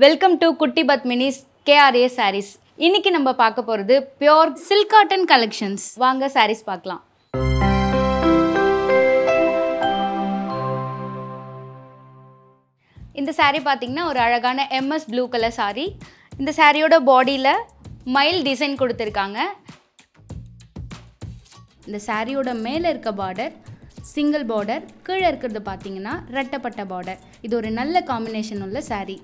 Welcome to Kuttypadmini's KRA Sarees. இன்னைக்கு நம்ம பார்க்க போகிறது பியோர் சில்க் காட்டன் கலெக்ஷன்ஸ். வாங்க sarees பார்க்கலாம். இந்த saree பார்த்தீங்கன்னா ஒரு அழகான MS ப்ளூ கலர் saree. இந்த சாரியோட பாடியில் மைல் டிசைன் கொடுத்துருக்காங்க. இந்த சாரியோட மேலே இருக்க பார்டர் சிங்கிள் பார்டர், கீழே இருக்கிறது பார்த்தீங்கன்னா ரெட்டப்பட்ட பார்டர். இது ஒரு நல்ல காம்பினேஷன் உள்ள saree.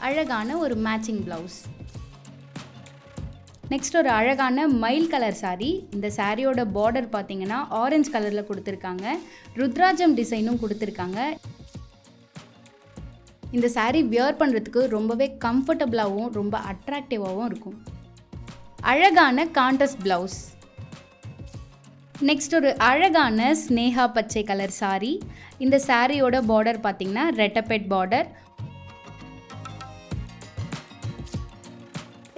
அழகான ஒரு மேட்சிங் ப்ளவுஸ். நெக்ஸ்ட் ஒரு அழகான மயில் கலர் saree. இந்த சாரியோட பார்டர் பார்த்தீங்கன்னா ஆரஞ்சு கலரில் கொடுத்துருக்காங்க. ருத்ராஜம் டிசைனும் கொடுத்துருக்காங்க. இந்த saree வியர் பண்ணுறதுக்கு ரொம்பவே கம்ஃபர்டபுளாகவும் ரொம்ப அட்ராக்டிவாகவும் இருக்கும். அழகான கான்ட்ராஸ்ட் ப்ளவுஸ். நெக்ஸ்ட் ஒரு அழகான ஸ்னேகா பச்சை கலர் saree. இந்த சாரியோட பார்டர் பார்த்தீங்கன்னா ரெட்டப்பெட் பார்டர்.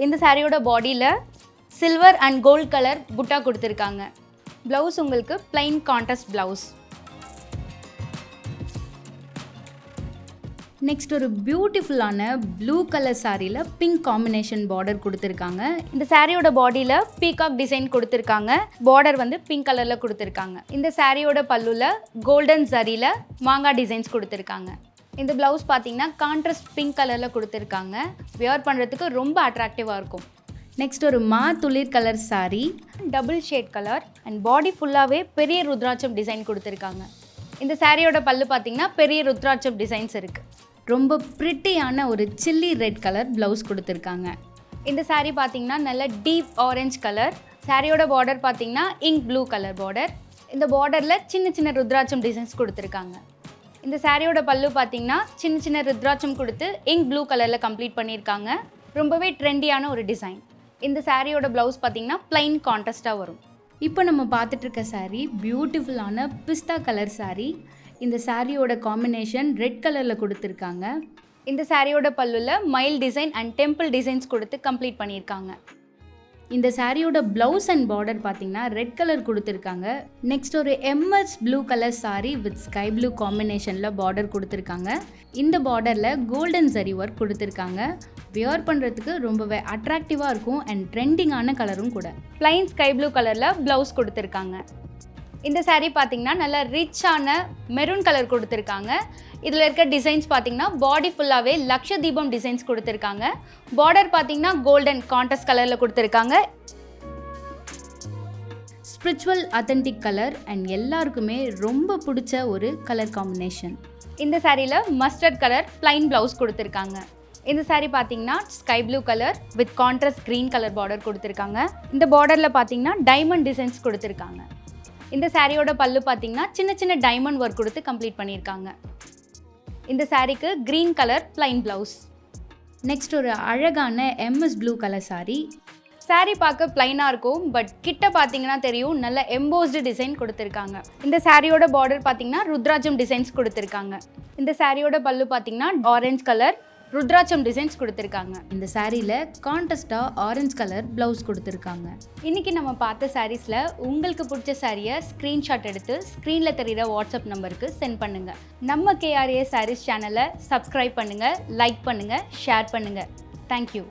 இந்த சாரியோட பாடியில் சில்வர் அண்ட் கோல்ட் கலர் புட்டா கொடுத்துருக்காங்க. ப்ளவுஸ் உங்களுக்கு பிளைன் கான்ட்ராஸ்ட் ப்ளவுஸ். நெக்ஸ்ட் ஒரு பியூட்டிஃபுல்லான ப்ளூ கலர் சாரியில் பிங்க் காம்பினேஷன் பார்டர் கொடுத்துருக்காங்க. இந்த சாரியோட பாடியில் பீகாக் டிசைன் கொடுத்துருக்காங்க. பார்டர் வந்து பிங்க் கலரில் கொடுத்துருக்காங்க. இந்த சாரியோட பல்லுல கோல்டன் ஜரியில் மாங்காய் டிசைன்ஸ் கொடுத்துருக்காங்க. இந்த ப்ளவுஸ் பார்த்தீங்கன்னா கான்ட்ராஸ்ட் பிங்க் கலரில் கொடுத்துருக்காங்க. வியர் பண்ணுறதுக்கு ரொம்ப அட்ராக்டிவாக இருக்கும். நெக்ஸ்ட் ஒரு துளிர் colour saree, double shade colour and body ஃபுல்லாகவே பெரிய ருத்ராட்சம் டிசைன் கொடுத்துருக்காங்க. இந்த சாரியோட பல்லு பார்த்தீங்கன்னா பெரிய ருத்ராட்சம் டிசைன்ஸ் இருக்குது. ரொம்ப ப்ரிட்டியான ஒரு சில்லி ரெட் கலர் ப்ளவுஸ் கொடுத்துருக்காங்க. இந்த saree பார்த்தீங்கன்னா நல்ல டீப் ஆரஞ்ச் கலர். சாரியோட பார்டர் பார்த்தீங்கன்னா இங்க் ப்ளூ கலர் பார்டர். இந்த பார்டரில் சின்ன சின்ன ருத்ராட்சம் டிசைன்ஸ் கொடுத்துருக்காங்க. இந்த சாரியோட பல்லு பார்த்தீங்கன்னா சின்ன சின்ன ருத்ராட்சம் கொடுத்து இங்க் ப்ளூ கலரில் கம்ப்ளீட் பண்ணியிருக்காங்க. ரொம்பவே ட்ரெண்டியான ஒரு டிசைன். இந்த சாரியோட ப்ளவுஸ் பார்த்தீங்கன்னா பிளைன் கான்ட்ராஸ்டாக வரும். இப்போ நம்ம பார்த்துட்டு இருக்க saree பியூட்டிஃபுல்லான பிஸ்தா கலர் saree. இந்த சாரியோட காம்பினேஷன் ரெட் கலரில் கொடுத்துருக்காங்க. இந்த சாரியோட பல்லுல mile design and temple designs கொடுத்து கம்ப்ளீட் பண்ணியிருக்காங்க. இந்த சாரியோட ப்ளவுஸ் அண்ட் பார்டர் பார்த்தீங்கன்னா ரெட் கலர் கொடுத்துருக்காங்க. நெக்ஸ்ட் ஒரு MS blue colour saree with sky blue காம்பினேஷனில் பார்டர் கொடுத்துருக்காங்க. இந்த பார்டரில் கோல்டன் ஜரி ஒர்க் கொடுத்துருக்காங்க. வியர் பண்ணுறதுக்கு ரொம்பவே அட்ராக்டிவாக இருக்கும் அண்ட் ட்ரெண்டிங்கான கலரும் கூட. பிளைன் ஸ்கை ப்ளூ கலரில் ப்ளவுஸ் கொடுத்துருக்காங்க. இந்த saree பார்த்தீங்கன்னா நல்லா ரிச்சான மெரூன் கலர் கொடுத்துருக்காங்க. இதில் இருக்க டிசைன்ஸ் பார்த்தீங்கன்னா பாடி ஃபுல்லாகவே லக்ஷ தீபம் டிசைன்ஸ் கொடுத்துருக்காங்க. பார்டர் பார்த்தீங்கன்னா கோல்டன் கான்ட்ராஸ்ட் கலரில் கொடுத்துருக்காங்க. ஸ்பிரிச்சுவல் அத்தன்டிக் கலர் அண்ட் எல்லாருக்குமே ரொம்ப பிடிச்ச ஒரு கலர் காம்பினேஷன். இந்த சாரியில் மஸ்டர்ட் கலர் பிளைன் ப்ளவுஸ் கொடுத்துருக்காங்க. இந்த saree பார்த்தீங்கன்னா sky blue colour with contrast green colour border கொடுத்துருக்காங்க. இந்த பார்டரில் பார்த்தீங்கன்னா டைமண்ட் டிசைன்ஸ் கொடுத்துருக்காங்க. இந்த சாரியோட பல்லு பார்த்தீங்கன்னா சின்ன சின்ன டைமண்ட் ஒர்க் கொடுத்து கம்ப்ளீட் பண்ணியிருக்காங்க. இந்த சாரீக்கு green colour plain blouse. Next ஒரு அழகான MS blue colour saree. saree பார்க்க பிளைனாக இருக்கும், பட் கிட்ட பார்த்தீங்கன்னா தெரியும் நல்ல எம்போஸ்டு டிசைன் கொடுத்துருக்காங்க. இந்த சாரியோட பார்டர் பார்த்தீங்கன்னா ருத்ராஜம் டிசைன்ஸ் கொடுத்துருக்காங்க. இந்த சாரியோட பல்லு பார்த்தீங்கன்னா ஆரஞ்சு கலர் ருத்ராட்சம் டிசைன்ஸ் கொடுத்துருக்காங்க. இந்த சாரியில் கான்ட்ராஸ்டாக ஆரஞ்சு கலர் ப்ளவுஸ் கொடுத்துருக்காங்க. இன்றைக்கி நம்ம பார்த்த சாரீஸில் உங்களுக்கு பிடிச்ச சாரியை ஸ்க்ரீன்ஷாட் எடுத்து ஸ்க்ரீனில் தெரிகிற வாட்ஸ்அப் நம்பருக்கு சென்ட் பண்ணுங்கள். நம்ம KRA Sarees சேனலை சப்ஸ்கிரைப் பண்ணுங்கள், லைக் பண்ணுங்கள், ஷேர் பண்ணுங்கள். தேங்க்யூ.